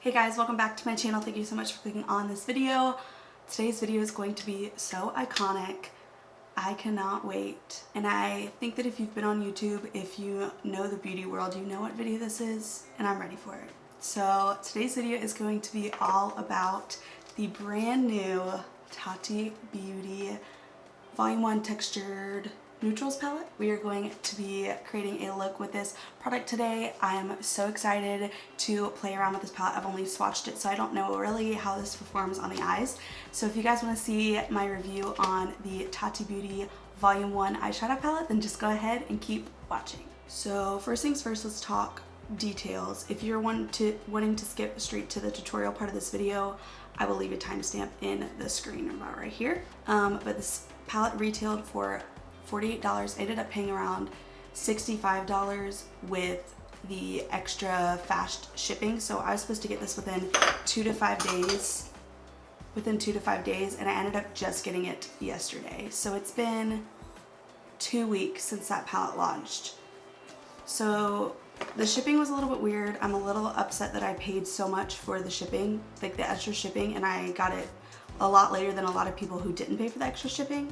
Hey guys, welcome back to my channel. Thank you so much for clicking on this video. Today's video is going to be so iconic. I cannot wait. And I think that if you've been on YouTube, if you know the beauty world, you know what video this is, and I'm ready for it. So today's video is going to be all about the brand new TATI Beauty Volume 1 Textured Neutrals palette. We are going to be creating a look with this product today. I am so excited to play around with this palette. I've only swatched it, so I don't know really how this performs on the eyes. So if you guys want to see my review on the TATI Beauty Volume 1 eyeshadow palette, then just go ahead and keep watching. So first things first, let's talk details. If you're wanting to skip straight to the tutorial part of this video, I will leave a timestamp in the screen about right here. But this palette retailed for $48. I ended up paying around $65 with the extra fast shipping. So I was supposed to get this within 2 to 5 days. And I ended up just getting it yesterday. So it's been 2 weeks since that palette launched. So the shipping was a little bit weird. I'm a little upset that I paid so much for the shipping, like the extra shipping, and I got it a lot later than a lot of people who didn't pay for the extra shipping.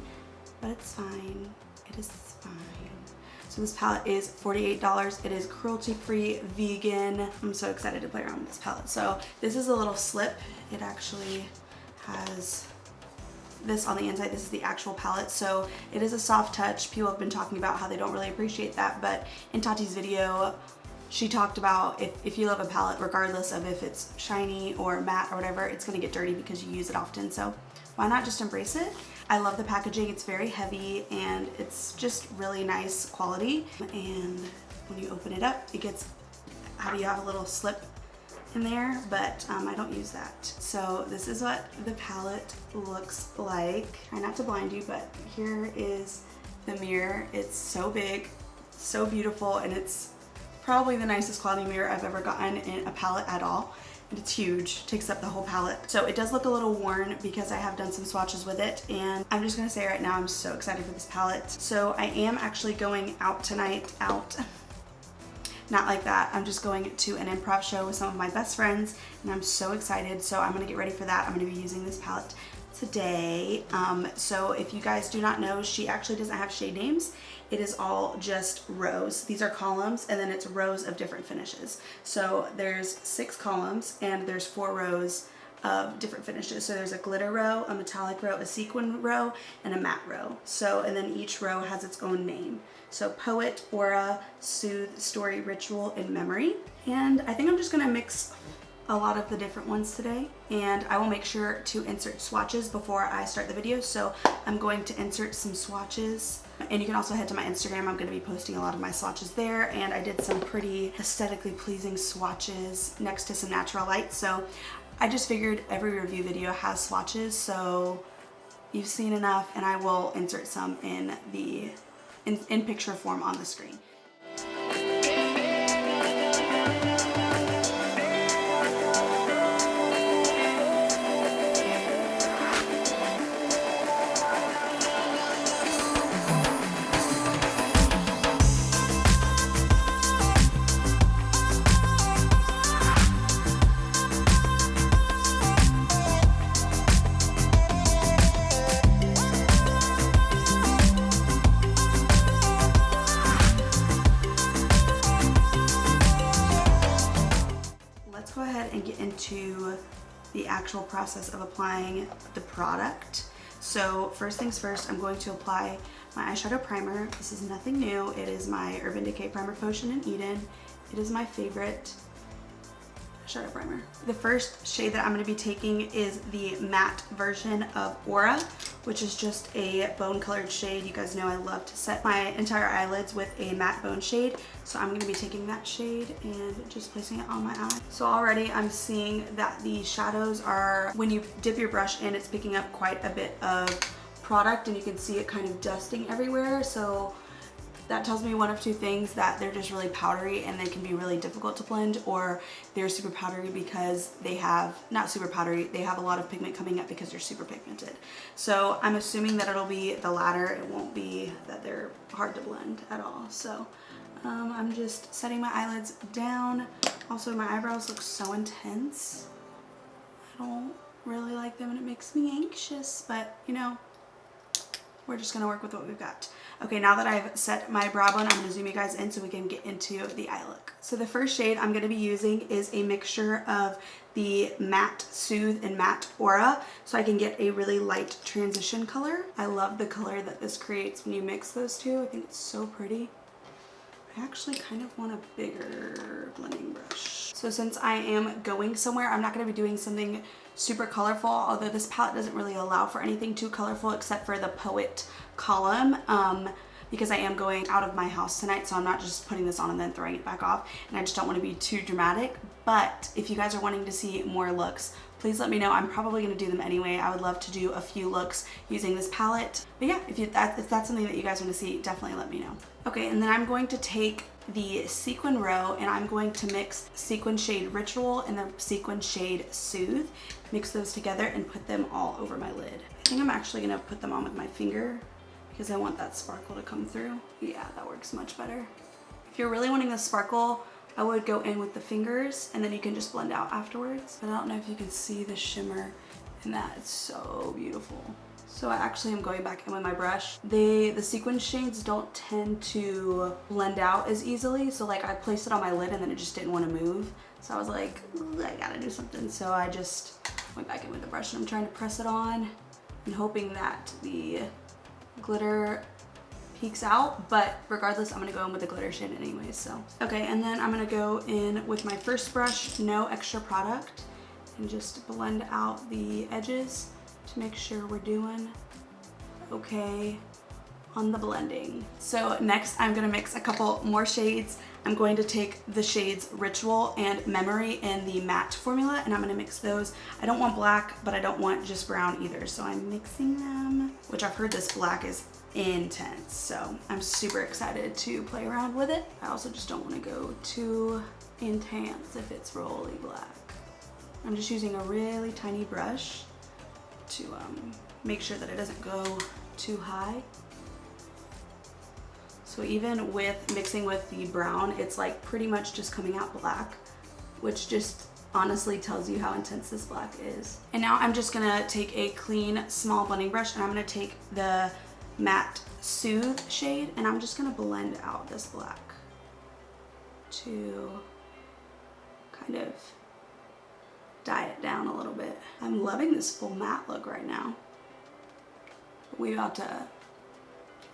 But it's fine. It is fine. So this palette is $48. It is cruelty-free vegan. I'm so excited to play around with this palette. So this is a little slip. It actually has this on the inside. This is the actual palette. So it is a soft touch. People have been talking about how they don't really appreciate that, but in Tati's video, she talked about if you love a palette, regardless of if it's shiny or matte or whatever, it's gonna get dirty because you use it often. So why not just embrace it? I love the packaging. It's very heavy and it's just really nice quality. And when you open it up, it gets, you have a little slip in there, but I don't use that. So this is what the palette looks like. Try not to blind you, but here is the mirror. It's so big, so beautiful, and it's probably the nicest quality mirror I've ever gotten in a palette at all. And it's huge, takes up the whole palette. So it does look a little worn because I have done some swatches with it, and I'm just gonna say right now I'm so excited for this palette. So I am actually going out tonight, not like that. I'm just going to an improv show with some of my best friends, and I'm so excited. So I'm gonna get ready for that. I'm gonna be using this palette today. So if you guys do not know, she actually doesn't have shade names. It is all just rows. These are columns, and then it's rows of different finishes. So there's 6 columns and there's 4 rows of different finishes. So there's a glitter row, a metallic row, a sequin row, and a matte row. So, and then each row has its own name. So Poet, Aura, Sooth, Story, Ritual, and Memory. And I think I'm just gonna mix a lot of the different ones today, and I will make sure to insert swatches before I start the video. So I'm going to insert some swatches, and you can also head to my Instagram. I'm going to be posting a lot of my swatches there, and I did some pretty aesthetically pleasing swatches next to some natural light. So I just figured every review video has swatches, so you've seen enough, and I will insert some in picture form on the screen. Let's go ahead and get into the actual process of applying the product. So first things first, I'm going to apply my eyeshadow primer. This is nothing new. It is my Urban Decay Primer Potion in Eden. It is my favorite shadow primer. The first shade that I'm going to be taking is the matte version of Aura, which is just a bone colored shade. You guys know I love to set my entire eyelids with a matte bone shade. So I'm going to be taking that shade and just placing it on my eye. So already I'm seeing that the shadows are, when you dip your brush in, it's picking up quite a bit of product, and you can see it kind of dusting everywhere. So that tells me one of two things: that they're just really powdery and they can be really difficult to blend, or they're super powdery because they have, not super powdery, they have a lot of pigment coming up because they're super pigmented. So I'm assuming that it'll be the latter. It won't be that they're hard to blend at all. So I'm just setting my eyelids down Also, my eyebrows look so intense. I don't really like them and it makes me anxious, but you know, we're just gonna work with what we've got. Okay, now that I've set my brow bone, I'm gonna zoom you guys in so we can get into the eye look. So the first shade I'm gonna be using is a mixture of the matte Sooth and matte Aura, so I can get a really light transition color. I love the color that this creates when you mix those two. I think it's so pretty. I actually kind of want a bigger blending brush. So since I am going somewhere, I'm not gonna be doing something super colorful, although this palette doesn't really allow for anything too colorful except for the Poet column, because I am going out of my house tonight, so I'm not just putting this on and then throwing it back off, and I just don't want to be too dramatic. But if you guys are wanting to see more looks, please let me know. I'm probably going to do them anyway. I would love to do a few looks using this palette. But yeah, if that's something that you guys want to see, definitely let me know. Okay, and then I'm going to take the Sequin Row and I'm going to mix Sequin Shade Ritual and the Sequin Shade Sooth. Mix those together and put them all over my lid. I think I'm actually going to put them on with my finger because I want that sparkle to come through. Yeah, that works much better. If you're really wanting the sparkle, I would go in with the fingers and then you can just blend out afterwards. But I don't know if you can see the shimmer in that. It's so beautiful. So I actually am going back in with my brush. The sequin shades don't tend to blend out as easily. So like I placed it on my lid and then it just didn't want to move. So I was like, I gotta do something. So I just went back in with the brush and I'm trying to press it on and hoping that the glitter peeks out, but regardless I'm gonna go in with the glitter shade anyways. So okay, and then I'm gonna go in with my first brush, no extra product, and just blend out the edges to make sure we're doing okay on the blending. So next I'm gonna mix a couple more shades. I'm going to take the shades Ritual and Memory in the matte formula and I'm gonna mix those. I don't want black, but I don't want just brown either, so I'm mixing them, which I've heard this black is intense, so I'm super excited to play around with it. I also just don't want to go too intense if it's rolly black. I'm just using a really tiny brush to make sure that it doesn't go too high. So even with mixing with the brown, it's like pretty much just coming out black, which just honestly tells you how intense this black is. And now I'm just gonna take a clean small blending brush and I'm gonna take the matte Sooth shade and I'm just gonna blend out this black to kind of dye it down a little bit. I'm loving this full matte look right now. We're about to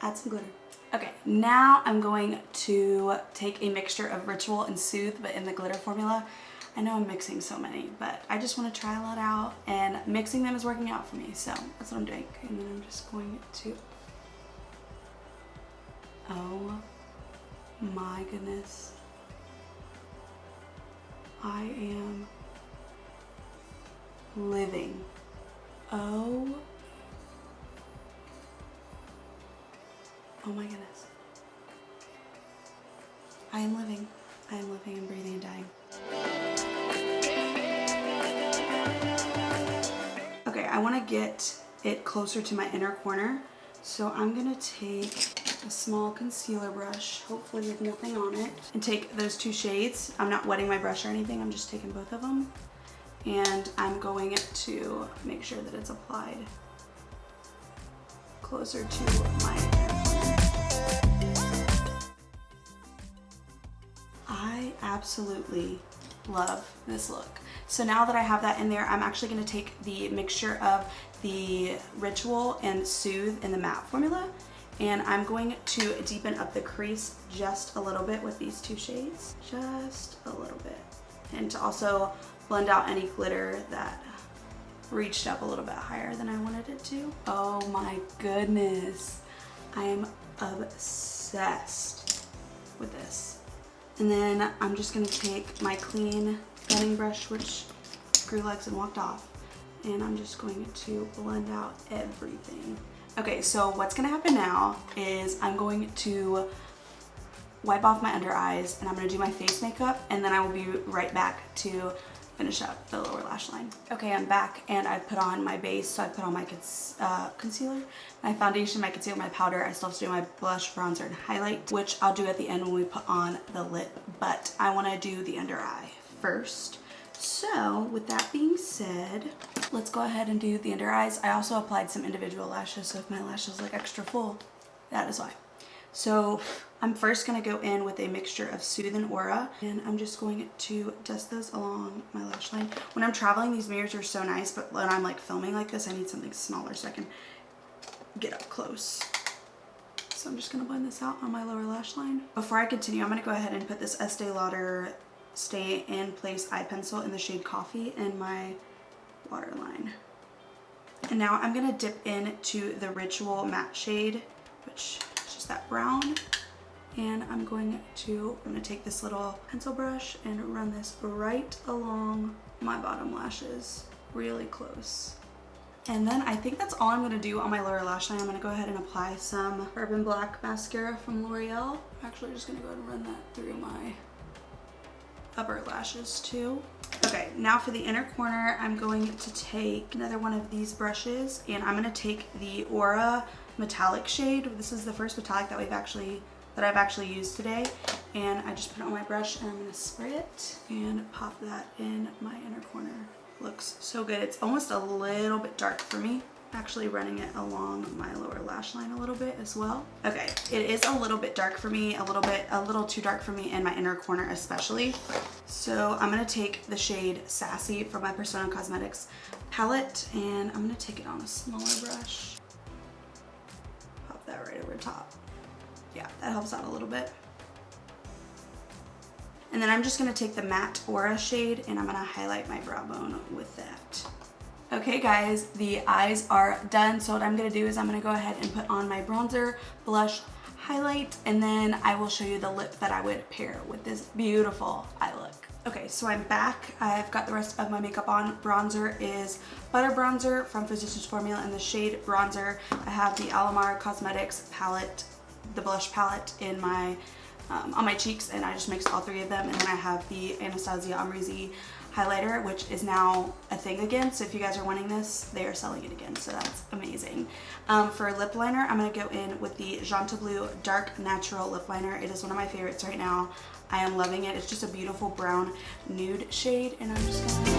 add some glitter. Okay, now I'm going to take a mixture of Ritual and Sooth, but in the glitter formula. I know I'm mixing so many, but I just want to try a lot out, and mixing them is working out for me, so that's what I'm doing. And then I'm just going to, oh my goodness. I am living. Oh my goodness. I am living. I am living and breathing and dying. Okay, I want to get it closer to my inner corner, so I'm gonna take a small concealer brush, hopefully with nothing on it, and take those two shades. I'm not wetting my brush or anything, I'm just taking both of them, and I'm going to make sure that it's applied closer to my inner corner. I absolutely love this look. So now that I have that in there, I'm actually going to take the mixture of the Ritual and Sooth in the matte formula, and I'm going to deepen up the crease just a little bit with these two shades, just a little bit, and to also blend out any glitter that reached up a little bit higher than I wanted it to. Oh my goodness, I am obsessed with this. And then I'm just gonna take my clean blending brush, which grew legs and walked off, and I'm just going to blend out everything. Okay, so what's gonna happen now is I'm going to wipe off my under eyes and I'm gonna do my face makeup, and then I will be right back to finish up the lower lash line. Okay, I'm back and I put on my base. So I put on my concealer, my foundation, my concealer, my powder. I still have to do my blush, bronzer, and highlight, which I'll do at the end when we put on the lip, but I wanna do the under eye first. So with that being said, let's go ahead and do the under eyes. I also applied some individual lashes, so if my lashes look extra full, that is why. So I'm first going to go in with a mixture of Sooth and Aura, and I'm just going to dust those along my lash line. When I'm traveling, these mirrors are so nice, but when I'm like filming like this, I need something smaller so I can get up close. So I'm just going to blend this out on my lower lash line. Before I continue, I'm going to go ahead and put this Estee Lauder Stay in Place eye pencil in the shade Coffee in my waterline. And now I'm going to dip into the Ritual matte shade, which is just that brown. And I'm going to take this little pencil brush and run this right along my bottom lashes, really close. And then I think that's all I'm going to do on my lower lash line. I'm going to go ahead and apply some Urban Black mascara from L'Oreal. I'm actually just going to go ahead and run that through my upper lashes too. Okay, now for the inner corner, I'm going to take another one of these brushes, and I'm going to take the Aura metallic shade. This is the first metallic that I've actually used today, and I just put it on my brush and I'm going to spray it and pop that in my inner corner. Looks so good. It's almost a little bit dark for me. Actually running it along my lower lash line a little bit as well. Okay, it is a little bit dark for me, a little too dark for me in my inner corner especially. So I'm gonna take the shade Sassy from my Persona Cosmetics palette, and I'm gonna take it on a smaller brush. Pop that right over top. Yeah, that helps out a little bit. And then I'm just gonna take the matte Aura shade and I'm gonna highlight my brow bone with that. Okay guys, the eyes are done. So what I'm gonna do is I'm gonna go ahead and put on my bronzer, blush, highlight, and then I will show you the lip that I would pair with this beautiful eye look. Okay, so I'm back. I've got the rest of my makeup on. Bronzer is Butter Bronzer from Physicians Formula in the shade Bronzer. I have the Alamar Cosmetics palette, the blush palette in my on my cheeks, and I just mixed all three of them. And then I have the Anastasia Amrezy highlighter, which is now a thing again. So if you guys are wanting this, they are selling it again. So that's amazing. For lip liner, I'm going to go in with the Chantablu Dark Natural Lip Liner. It is one of my favorites right now. I am loving it. It's just a beautiful brown nude shade, and I'm just going to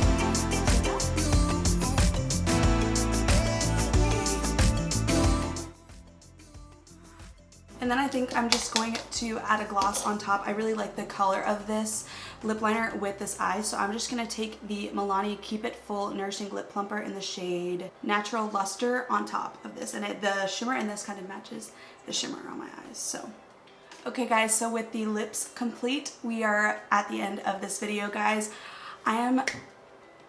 And then I think I'm just going to add a gloss on top. I really like the color of this lip liner with this eye, so I'm just going to take the Milani Keep It Full Nourishing Lip Plumper in the shade Natural Luster on top of this. And the shimmer in this kind of matches the shimmer on my eyes. So, okay guys, so with the lips complete, we are at the end of this video, guys. I am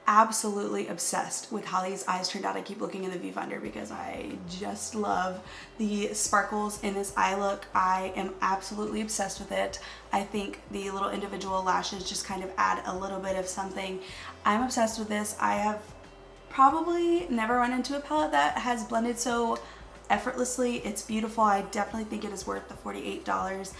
absolutely obsessed with how these eyes turned out. I keep looking in the viewfinder because I just love the sparkles in this eye look. I am absolutely obsessed with it. I think the little individual lashes just kind of add a little bit of something. I'm obsessed with this. I have probably never run into a palette that has blended so effortlessly. It's beautiful. I definitely think it is worth the $48.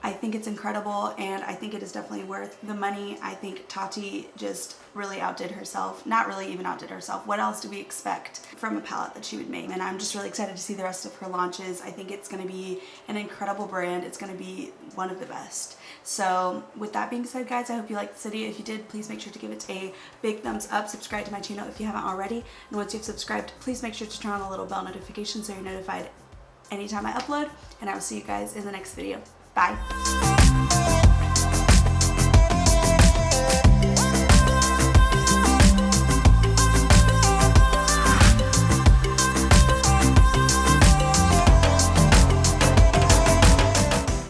I think it's incredible, and I think it is definitely worth the money. I think Tati just really outdid herself. Not really even outdid herself. What else do we expect from a palette that she would make? And I'm just really excited to see the rest of her launches. I think it's going to be an incredible brand. It's going to be one of the best. So with that being said, guys, I hope you liked this video. If you did, please make sure to give it a big thumbs up. Subscribe to my channel if you haven't already. And once you've subscribed, please make sure to turn on the little bell notification so you're notified anytime I upload. And I will see you guys in the next video. Bye.